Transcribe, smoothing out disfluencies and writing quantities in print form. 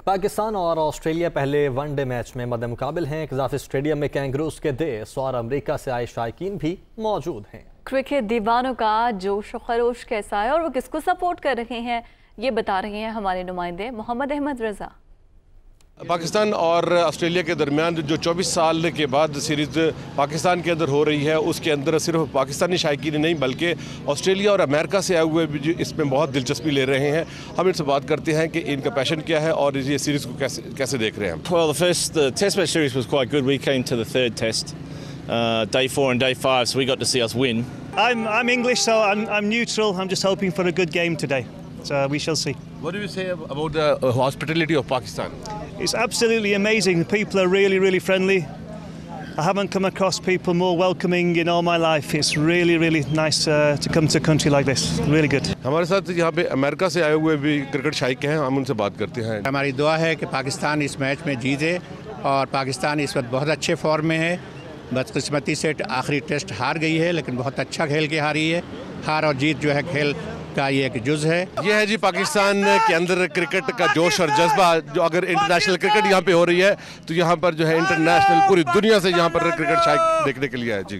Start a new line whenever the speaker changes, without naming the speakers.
पाकिस्तान और ऑस्ट्रेलिया पहले one day match में मदमकाबिल हैं। इख्तलाफी स्टेडियम में कैंगरूज के देश और अमेरिका से आए शायकीन भी मौजूद हैं।
क्रिकेट दीवानों का जोश और खरोश कैसा है और वो किसको सपोर्ट कर रहे हैं, ये बता रहे हैं हमारे नुमाइंदे मोहम्मद अहमद रजा।
पाकिस्तान और ऑस्ट्रेलिया के दरमियान जो 24 साल के बाद सीरीज़ पाकिस्तान के अंदर हो रही है, उसके अंदर सिर्फ पाकिस्तानी शायकीन नहीं बल्कि ऑस्ट्रेलिया और अमेरिका से आए हुए भी इसमें बहुत दिलचस्पी ले रहे हैं। हम इनसे बात करते हैं कि इनका पैशन क्या है और ये सीरीज़ को कैसे देख रहे हैं।
Well, the test match series was quite good. We came to the third test, day 4 and day 5, so we got to see us win.
I'm English, so I'm neutral. I'm just hoping for a good game today. So we shall see.
What do you say about the hospitality of Pakistan?
It's absolutely amazing. The people are really, really friendly. I haven't come across people more welcoming in all my life. It's really, really nice to come to a country like this. Really good.
हमारे साथ यहाँ पे America से आए हुए भी cricket शायक हैं, हम उनसे बात करते हैं।
हमारी दुआ है कि पाकिस्तान इस मैच में जीते और पाकिस्तान इस वक्त बहुत अच्छे फॉर्म में है। बदकिस्मती से आखिरी टेस्ट हार गई है, लेकिन बहुत अच्छा खेल के हारी है। हार और जीत जो है खेल का ये एक जुज़ है।
ये है जी पाकिस्तान के अंदर क्रिकेट का जोश और जज्बा। जो अगर इंटरनेशनल क्रिकेट यहाँ पे हो रही है तो यहाँ पर जो है इंटरनेशनल पूरी दुनिया से यहाँ पर क्रिकेट शायक देखने के लिए है जी।